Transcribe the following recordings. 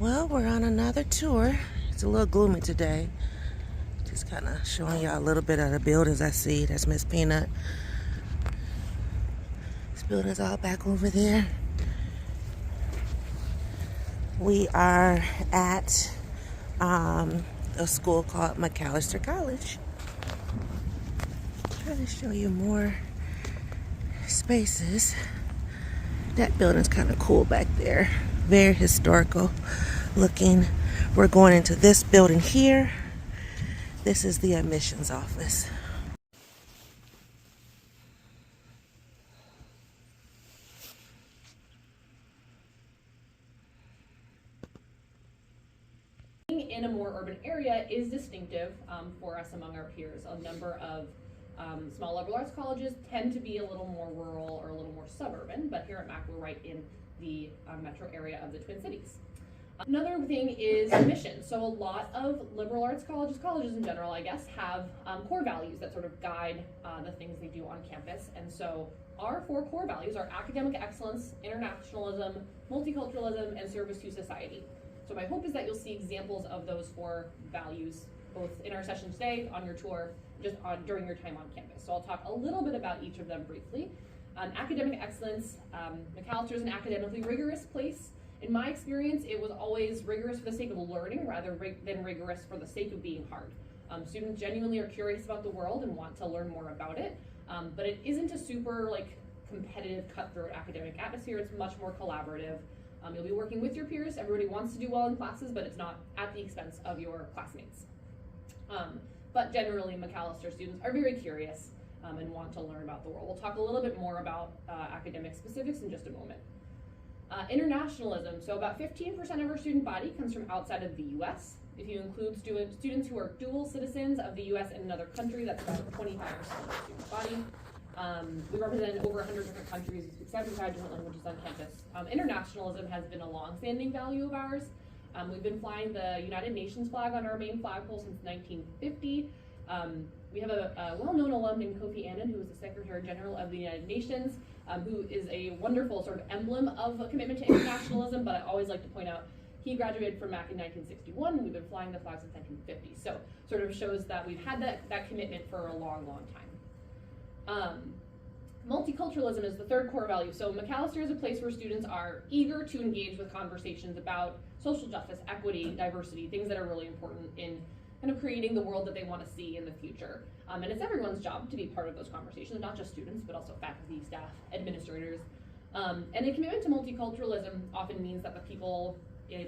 Well, we're on another tour. It's a little gloomy today. Just kind of showing y'all a little bit of the buildings I see. That's Miss Peanut. This building's all back over there. We are at a school called Macalester College. Try to show you more spaces. That building's kind of cool back there. Very historical looking. We're going into this building here. This is the admissions office. In a more urban area is distinctive for us among our peers. A number of small liberal arts colleges tend to be a little more rural or a little more suburban, but here at Mac we're right in the metro area of the Twin Cities. Another thing is mission. So a lot of liberal arts colleges in general, I guess, have core values that sort of guide the things they do on campus. And so our 4 core values are academic excellence, internationalism, multiculturalism, and service to society. So my hope is that you'll see examples of those 4 values both in our session today, on your tour, during your time on campus. So I'll talk a little bit about each of them briefly. Academic excellence, Macalester is an academically rigorous place. In my experience, it was always rigorous for the sake of learning rather than rigorous for the sake of being hard. Students genuinely are curious about the world and want to learn more about it, but it isn't a super competitive, cutthroat academic atmosphere. It's much more collaborative. You'll be working with your peers. Everybody wants to do well in classes, but it's not at the expense of your classmates. But generally, Macalester students are very curious and want to learn about the world. We'll talk a little bit more about academic specifics in just a moment. Internationalism, so about 15% of our student body comes from outside of the US. If you include students who are dual citizens of the US and another country, that's about 25% of the student body. We represent over 100 different countries. We speak 75 different languages on campus. Internationalism has been a long-standing value of ours. We've been flying the United Nations flag on our main flagpole since 1950. We have a well-known alum named Kofi Annan, who is the Secretary General of the United Nations, who is a wonderful sort of emblem of a commitment to internationalism, but I always like to point out he graduated from Mac in 1961, and we've been flying the flag since 1950. So sort of shows that we've had that commitment for a long, long time. Multiculturalism is the 3rd core value. So Macalester is a place where students are eager to engage with conversations about social justice, equity, diversity, things that are really important in kind of creating the world that they want to see in the future. And it's everyone's job to be part of those conversations, not just students, but also faculty, staff, administrators. And a commitment to multiculturalism often means that the people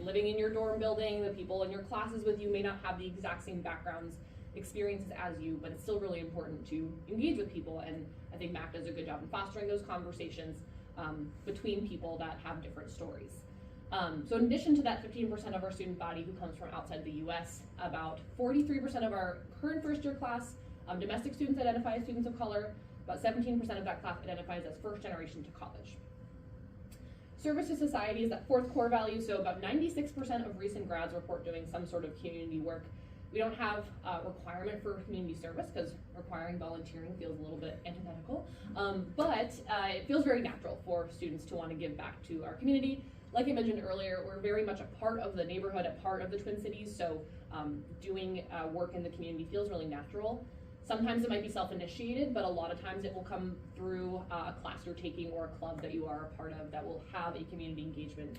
living in your dorm building, the people in your classes with you may not have the exact same backgrounds, experiences as you, but it's still really important to engage with people, and I think Mac does a good job in fostering those conversations between people that have different stories. So in addition to that 15% of our student body who comes from outside the US, about 43% of our current first-year class, domestic students identify as students of color, about 17% of that class identifies as first generation to college. Service to society is that 4th core value, so about 96% of recent grads report doing some sort of community work. We don't have a requirement for community service because requiring volunteering feels a little bit antithetical, but it feels very natural for students to want to give back to our community. Like I mentioned earlier, we're very much a part of the neighborhood, a part of the Twin Cities, so doing work in the community feels really natural. Sometimes it might be self-initiated, but a lot of times it will come through a class you're taking or a club that you are a part of that will have a community engagement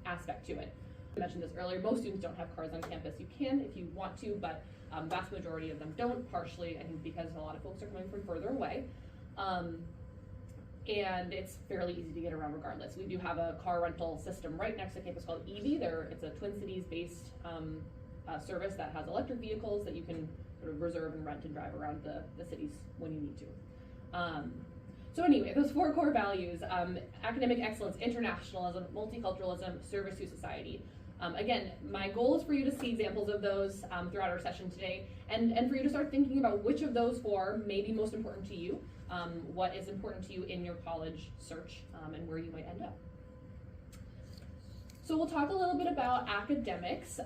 aspect to it. I mentioned this earlier, most students don't have cars on campus. You can if you want to, but vast majority of them don't, partially I think because a lot of folks are coming from further away. And it's fairly easy to get around regardless. We do have a car rental system right next to campus called EV. It's a Twin Cities based service that has electric vehicles that you can sort of reserve and rent and drive around the cities when you need to. So anyway, those 4 core values, academic excellence, internationalism, multiculturalism, service to society. Again, my goal is for you to see examples of those throughout our session today, and for you to start thinking about which of those 4 may be most important to you, what is important to you in your college search, and where you might end up. So we'll talk a little bit about academics.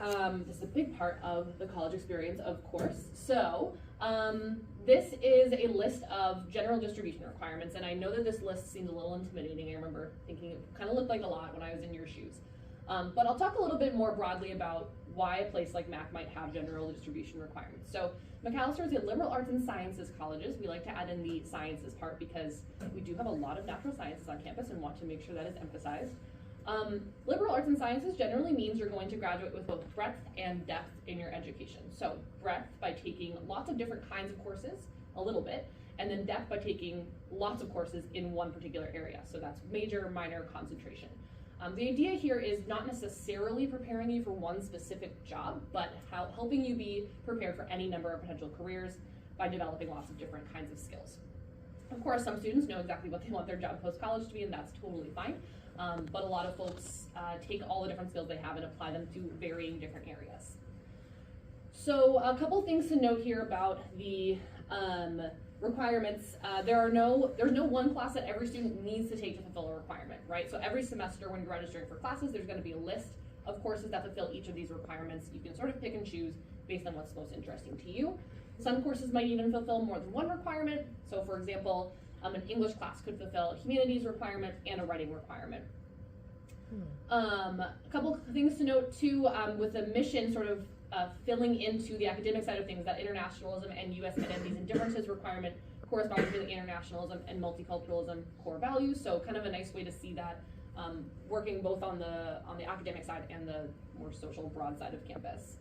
This is a big part of the college experience, of course. So this is a list of general distribution requirements, and I know that this list seems a little intimidating. I remember thinking it kind of looked like a lot when I was in your shoes. But I'll talk a little bit more broadly about why a place like Mac might have general distribution requirements. So Macalester is a liberal arts and sciences colleges. We like to add in the sciences part because we do have a lot of natural sciences on campus and want to make sure that is emphasized. Liberal arts and sciences generally means you're going to graduate with both breadth and depth in your education. So breadth by taking lots of different kinds of courses, a little bit, and then depth by taking lots of courses in one particular area. So that's major, minor, concentration. The idea here is not necessarily preparing you for one specific job, but helping you be prepared for any number of potential careers by developing lots of different kinds of skills. Of course, some students know exactly what they want their job post-college to be, and that's totally fine. But a lot of folks take all the different skills they have and apply them to varying different areas. So a couple things to note here about the requirements. There's no one class that every student needs to take to fulfill a requirement, right? So every semester when you're registering for classes, there's going to be a list of courses that fulfill each of these requirements. You can sort of pick and choose based on what's most interesting to you. Some courses might even fulfill more than one requirement. So for example, an English class could fulfill a humanities requirement and a writing requirement. A couple things to note too, with the mission sort of filling into the academic side of things, that internationalism and U.S. identities and differences requirement corresponds to the internationalism and multiculturalism core values. So kind of a nice way to see that working both on the academic side and the more social broad side of campus.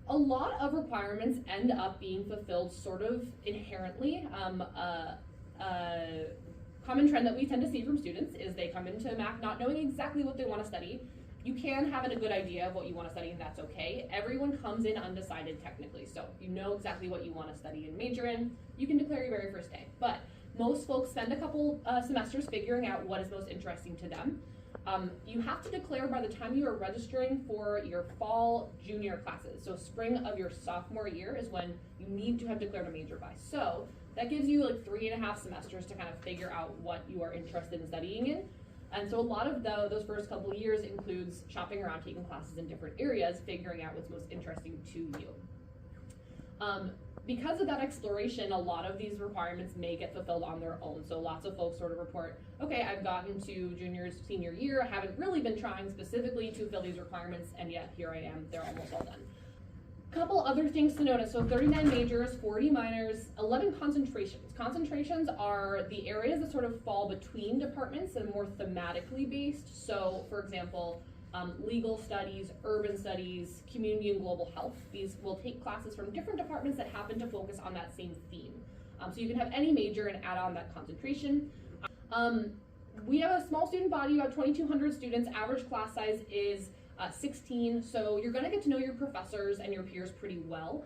A lot of requirements end up being fulfilled sort of inherently. A common trend that we tend to see from students is they come into Mac not knowing exactly what they want to study. You can have a good idea of what you want to study, and that's okay. Everyone comes in undecided technically, so if you know exactly what you want to study and major in, you can declare your very first day. But most folks spend a couple semesters figuring out what is most interesting to them. You have to declare by the time you are registering for your fall junior classes. So spring of your sophomore year is when you need to have declared a major by. So that gives you like 3.5 semesters to kind of figure out what you are interested in studying in. And so a lot of those first couple of years includes shopping around, taking classes in different areas, figuring out what's most interesting to you. Because of that exploration, a lot of these requirements may get fulfilled on their own. So lots of folks sort of report, okay, I've gotten to senior year, I haven't really been trying specifically to fill these requirements, and yet here I am, they're almost all done. Couple other things to notice. So 39 majors, 40 minors, 11 concentrations. Concentrations are the areas that sort of fall between departments and more thematically based. So for example, legal studies, urban studies, community and global health. These will take classes from different departments that happen to focus on that same theme. So you can have any major and add on that concentration. We have a small student body, about 2,200 students. Average class size is 16, so you're going to get to know your professors and your peers pretty well.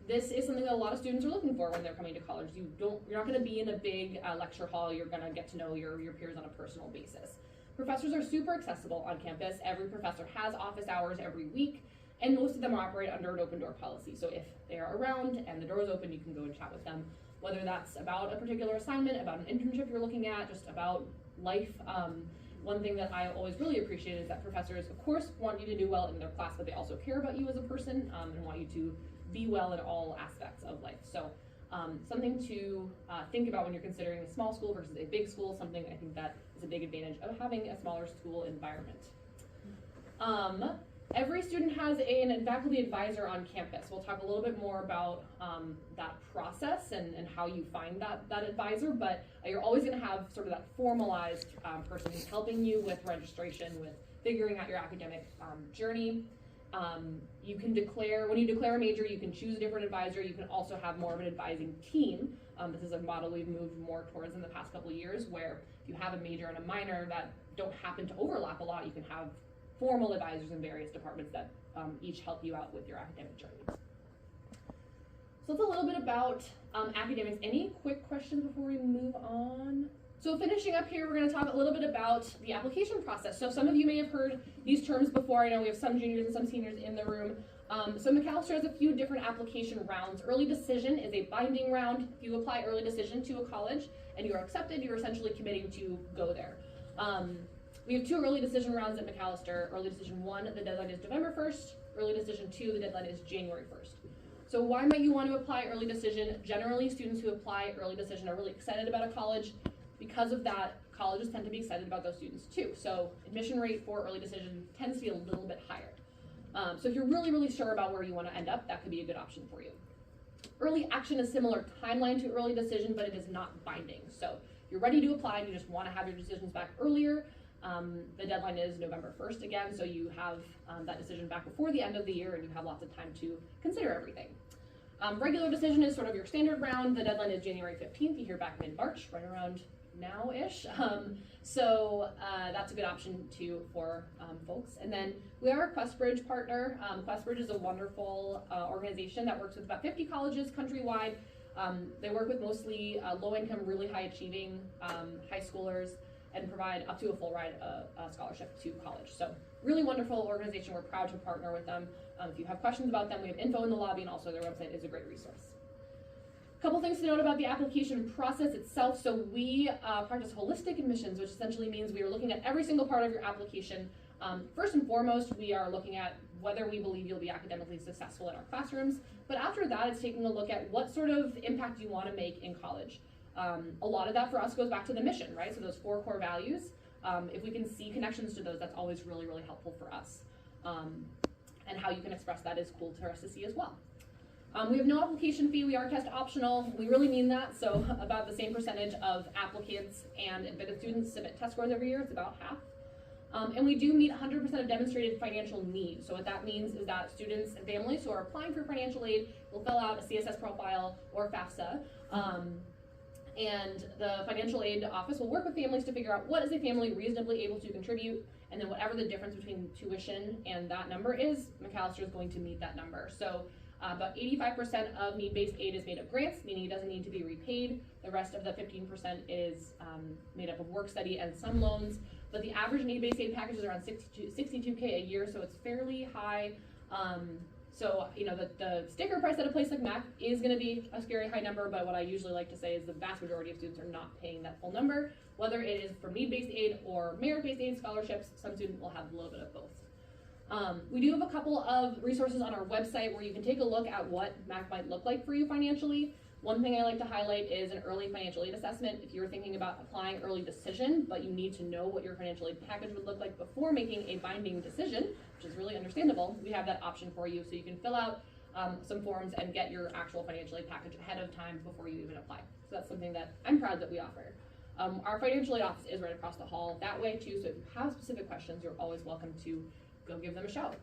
This is something that a lot of students are looking for when they're coming to college. You're not going to be in a big lecture hall. You're going to get to know your peers on a personal basis. Professors are super accessible on campus. Every professor has office hours every week, and most of them operate under an open door policy. So if they are around and the door is open, you can go and chat with them, whether that's about a particular assignment, about an internship you're looking at, just about life. One thing that I always really appreciate is that professors, of course, want you to do well in their class, but they also care about you as a person and want you to be well in all aspects of life. So something to think about when you're considering a small school versus a big school, something I think that is a big advantage of having a smaller school environment. Every student has an faculty advisor on campus. We'll talk a little bit more about that process and how you find that advisor, but you're always going to have sort of that formalized person who's helping you with registration, with figuring out your academic journey. You can declare, when you declare a major, you can choose a different advisor. You can also have more of an advising team. This is a model we've moved more towards in the past couple of years, where if you have a major and a minor that don't happen to overlap a lot, you can have formal advisors in various departments that each help you out with your academic journey. So that's a little bit about academics. Any quick questions before we move on? So finishing up here, we're going to talk a little bit about the application process. So some of you may have heard these terms before. I know we have some juniors and some seniors in the room. So Macalester has a few different application rounds. Early decision is a binding round. If you apply early decision to a college and you are accepted, you're essentially committing to go there. We have 2 early decision rounds at Macalester. Early decision 1, the deadline is November 1st. Early decision 2, the deadline is January 1st. So why might you want to apply early decision? Generally, students who apply early decision are really excited about a college. Because of that, colleges tend to be excited about those students too. So admission rate for early decision tends to be a little bit higher. So if you're really sure about where you want to end up, that could be a good option for you. Early action is similar timeline to early decision, but it is not binding. So if you're ready to apply and you just want to have your decisions back earlier, the deadline is November 1st again, so you have that decision back before the end of the year and you have lots of time to consider everything. Regular decision is sort of your standard round. The deadline is January 15th. You hear back mid-March, right around now-ish. So that's a good option too for folks. And then we are a QuestBridge partner. QuestBridge is a wonderful organization that works with about 50 colleges countrywide. They work with mostly low-income, really high-achieving high schoolers and provide up to a full ride scholarship to college. So really wonderful organization. We're proud to partner with them. If you have questions about them, we have info in the lobby, and also their website is a great resource. Couple things to note about the application process itself. So we practice holistic admissions, which essentially means we are looking at every single part of your application. First and foremost, we are looking at whether we believe you'll be academically successful in our classrooms. But after that, it's taking a look at what sort of impact you want to make in college. A lot of that for us goes back to the mission, right? So those 4 core values. If we can see connections to those, that's always really helpful for us. And how you can express that is cool for us to see as well. We have no application fee. We are test optional. We really mean that. So about the same percentage of applicants and admitted students submit test scores every year. It's about half. And we do meet 100% of demonstrated financial need. So what that means is that students and families who are applying for financial aid will fill out a CSS profile or FAFSA. And the financial aid office will work with families to figure out what is a family reasonably able to contribute, and then whatever the difference between tuition and that number is, Macalester is going to meet that number. So about 85% of need-based aid is made of grants, meaning it doesn't need to be repaid. The rest of the 15% is made up of work study and some loans. But the average need-based aid package is around $62K a year, so it's fairly high. So, you know, the sticker price at a place like Mac is going to be a scary high number, but what I usually like to say is the vast majority of students are not paying that full number. Whether it is from need-based aid or merit-based aid scholarships, some students will have a little bit of both. We do have a couple of resources on our website where you can take a look at what Mac might look like for you financially. One thing I like to highlight is an early financial aid assessment. If you're thinking about applying early decision, but you need to know what your financial aid package would look like before making a binding decision, which is really understandable, we have that option for you so you can fill out some forms and get your actual financial aid package ahead of time before you even apply. So that's something that I'm proud that we offer. Our financial aid office is right across the hall that way too, so if you have specific questions, you're always welcome to go give them a shout.